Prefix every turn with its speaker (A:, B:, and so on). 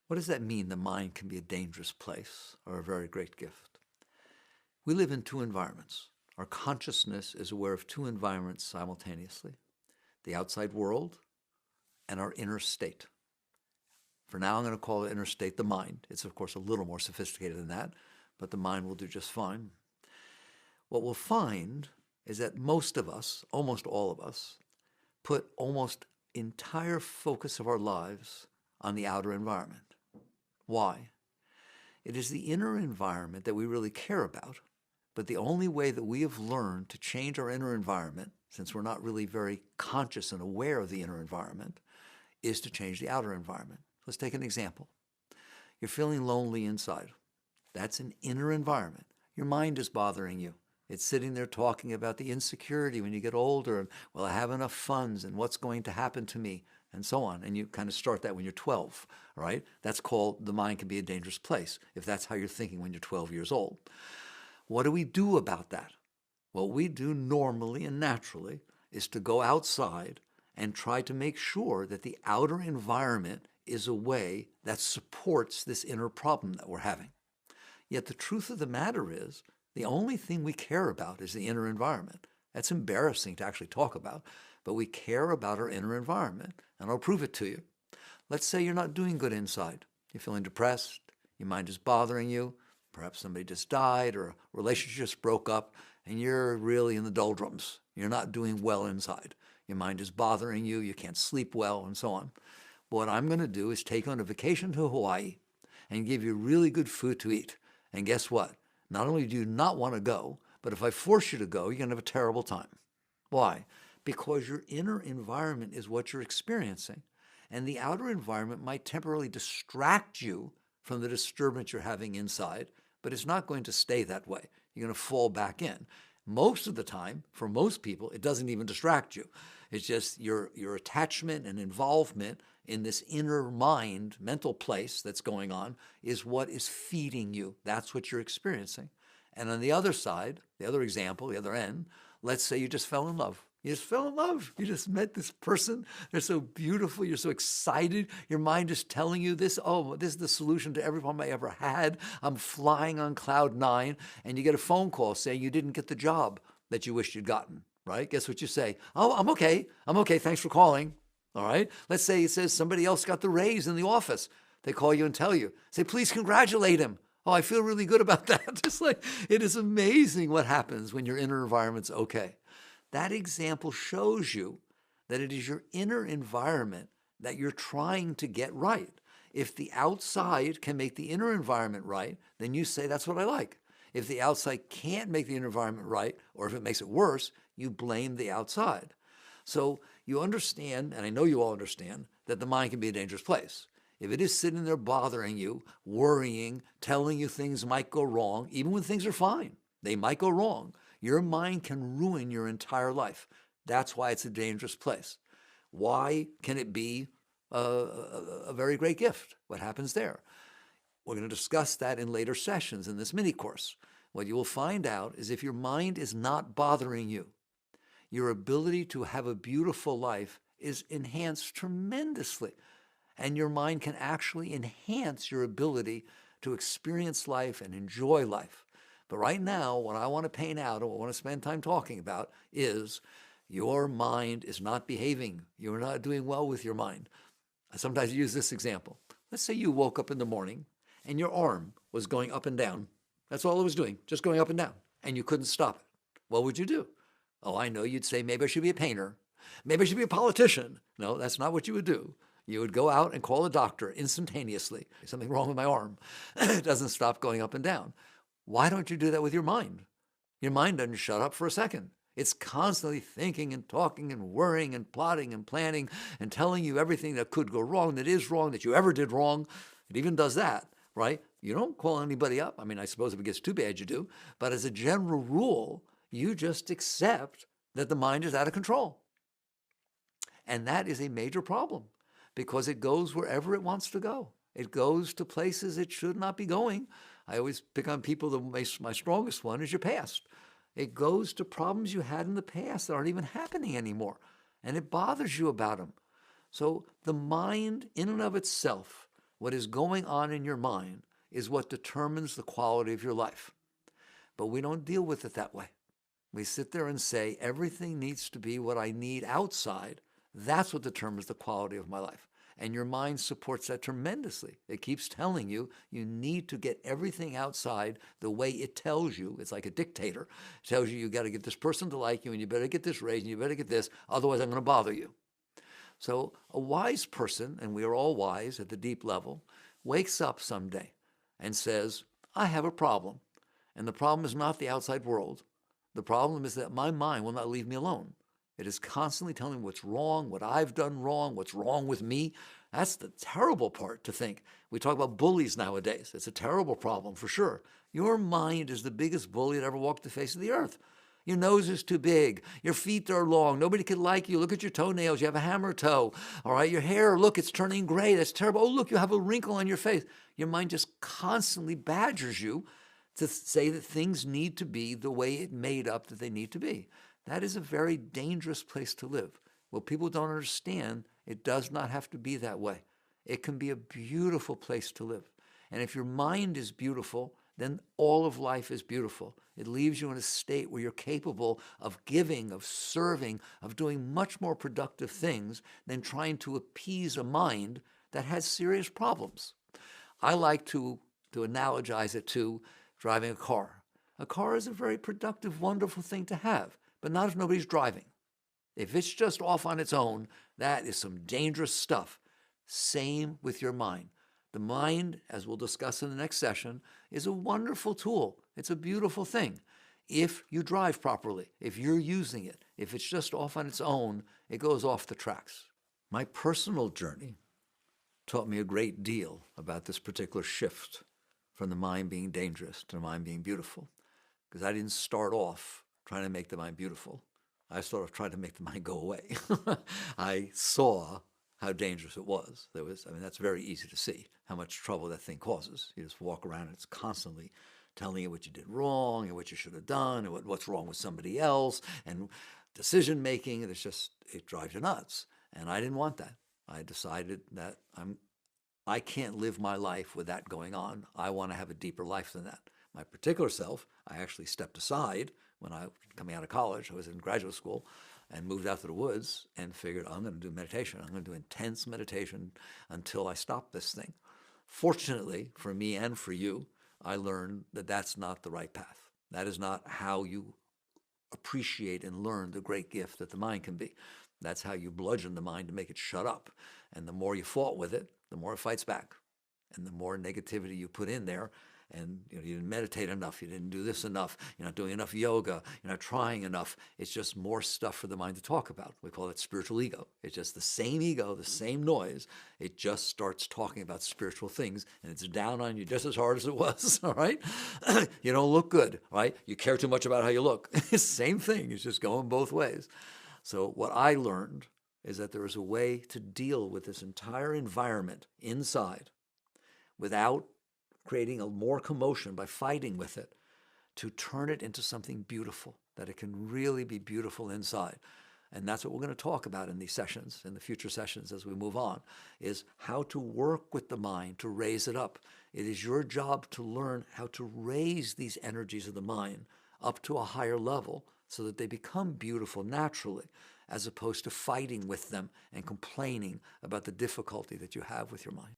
A: What does that mean? The mind can be a dangerous place or a very great gift. We live in two environments. Our consciousness is aware of two environments simultaneously, the outside world and our inner state. For now, I'm going to call the inner state the mind. It's, of course, a little more sophisticated than that, but the mind will do just fine. What we'll find is that most of us, almost all of us, put almost entire focus of our lives on the outer environment. Why? It is the inner environment that we really care about, but the only way that we have learned to change our inner environment, since we're not really very conscious and aware of the inner environment, is to change the outer environment. Let's take an example. You're feeling lonely inside. That's an inner environment. Your mind is bothering you. It's sitting there talking about the insecurity when you get older, and will I have enough funds, and what's going to happen to me, and so on. And you kind of start that when you're 12, right? That's called the mind can be a dangerous place, if that's how you're thinking when you're 12 years old. What do we do about that? What we do normally and naturally is to go outside and try to make sure that the outer environment is a way that supports this inner problem that we're having. Yet the truth of the matter is, the only thing we care about is the inner environment. That's embarrassing to actually talk about, but we care about our inner environment, and I'll prove it to you. Let's say you're not doing good inside. You're feeling depressed, your mind is bothering you, perhaps somebody just died or a relationship just broke up, and you're really in the doldrums. You're not doing well inside. Your mind is bothering you, you can't sleep well, and so on. What I'm going to do is take on a vacation to Hawaii and give you really good food to eat. And guess what? Not only do you not want to go, but if I force you to go, you're going to have a terrible time. Why? Because your inner environment is what you're experiencing, and the outer environment might temporarily distract you from the disturbance you're having inside, but it's not going to stay that way. You're going to fall back in. Most of the time, for most people, it doesn't even distract you. It's just your attachment and involvement in this inner mind, mental place that's going on is what is feeding you. That's what you're experiencing. And on the other side, the other example, the other end, let's say you just fell in love. You just fell in love. You just met this person. They're so beautiful. You're so excited. Your mind is telling you this, oh, this is the solution to every problem I ever had. I'm flying on cloud 9. And you get a phone call saying you didn't get the job that you wished you'd gotten, right? Guess what you say? Oh, I'm okay. I'm okay. Thanks for calling. All right. Let's say it says somebody else got the raise in the office. They call you and tell you. Say, please congratulate him. Oh, I feel really good about that. Just like it is amazing what happens when your inner environment's okay. That example shows you that it is your inner environment that you're trying to get right. If the outside can make the inner environment right, then you say, that's what I like. If the outside can't make the inner environment right, or if it makes it worse, you blame the outside. So you understand, and I know you all understand, that the mind can be a dangerous place. If it is sitting there bothering you, worrying, telling you things might go wrong, even when things are fine, they might go wrong, your mind can ruin your entire life. That's why it's a dangerous place. Why can it be a very great gift? What happens there? We're going to discuss that in later sessions in this mini course. What you will find out is if your mind is not bothering you, your ability to have a beautiful life is enhanced tremendously. And your mind can actually enhance your ability to experience life and enjoy life. But right now, what I want to paint out, and what I want to spend time talking about, is your mind is not behaving. You're not doing well with your mind. I sometimes use this example. Let's say you woke up in the morning and your arm was going up and down. That's all it was doing, just going up and down, and you couldn't stop it. What would you do? Oh, I know, you'd say, maybe I should be a painter. Maybe I should be a politician. No, that's not what you would do. You would go out and call a doctor instantaneously. There's something wrong with my arm. It doesn't stop going up and down. Why don't you do that with your mind? Your mind doesn't shut up for a second. It's constantly thinking and talking and worrying and plotting and planning and telling you everything that could go wrong, that is wrong, that you ever did wrong. It even does that, right? You don't call anybody up. I mean, I suppose if it gets too bad, you do. But as a general rule, you just accept that the mind is out of control. And that is a major problem because it goes wherever it wants to go. It goes to places it should not be going. I always pick on people, my strongest one is your past. It goes to problems you had in the past that aren't even happening anymore, and it bothers you about them. So the mind in and of itself What is going on in your mind is what determines the quality of your life. But we don't deal with it that way. We sit there and say, everything needs to be what I need outside. That's what determines the quality of my life. And your mind supports that tremendously. It keeps telling you, you need to get everything outside the way it tells you. It's like a dictator. It tells you got to get this person to like you, and you better get this raise, and you better get this, otherwise I'm going to bother you. So a wise person, and we are all wise at the deep level, wakes up someday and says, I have a problem. And the problem is not the outside world. The problem is that my mind will not leave me alone. It is constantly telling me what's wrong, what I've done wrong, what's wrong with me. That's the terrible part to think. We talk about bullies nowadays. It's a terrible problem for sure. Your mind is the biggest bully that ever walked the face of the earth. Your nose is too big. Your feet are long. Nobody can like you. Look at your toenails. You have a hammer toe. All right, your hair, look, it's turning gray. That's terrible. Oh, look, you have a wrinkle on your face. Your mind just constantly badgers you to say that things need to be the way it made up that they need to be. That is a very dangerous place to live. What people don't understand, it does not have to be that way. It can be a beautiful place to live. And if your mind is beautiful, then all of life is beautiful. It leaves you in a state where you're capable of giving, of serving, of doing much more productive things than trying to appease a mind that has serious problems. I like to analogize it to driving a car. A car is a very productive, wonderful thing to have, but not if nobody's driving. If it's just off on its own, that is some dangerous stuff. Same with your mind. The mind, as we'll discuss in the next session, is a wonderful tool. It's a beautiful thing. If you drive properly, if you're using it, if it's just off on its own, it goes off the tracks. My personal journey taught me a great deal about this particular shift from the mind being dangerous to the mind being beautiful. Because I didn't start off trying to make the mind beautiful. I started off trying to make the mind go away. I saw how dangerous it was. That's very easy to see, how much trouble that thing causes. You just walk around and it's constantly telling you what you did wrong and what you should have done and what's wrong with somebody else and decision making. And it drives you nuts. And I didn't want that. I decided that I can't live my life with that going on. I want to have a deeper life than that. My particular self, I actually stepped aside when I was coming out of college. I was in graduate school and moved out to the woods and figured I'm going to do meditation. I'm going to do intense meditation until I stop this thing. Fortunately for me and for you, I learned that that's not the right path. That is not how you appreciate and learn the great gift that the mind can be. That's how you bludgeon the mind to make it shut up. And the more you fought with it, the more it fights back. And the more negativity you put in there, and you didn't meditate enough, you didn't do this enough, you're not doing enough yoga, you're not trying enough. It's just more stuff for the mind to talk about. We call it spiritual ego. It's just the same ego, the same noise. It just starts talking about spiritual things, and it's down on you just as hard as it was, all right? You don't look good, right? You care too much about how you look. Same thing. It's just going both ways. So what I learned is that there is a way to deal with this entire environment inside without creating more commotion by fighting with it, to turn it into something beautiful, that it can really be beautiful inside. And that's what we're going to talk about in these sessions, in the future sessions as we move on, is how to work with the mind to raise it up. It is your job to learn how to raise these energies of the mind up to a higher level so that they become beautiful naturally, as opposed to fighting with them and complaining about the difficulty that you have with your mind.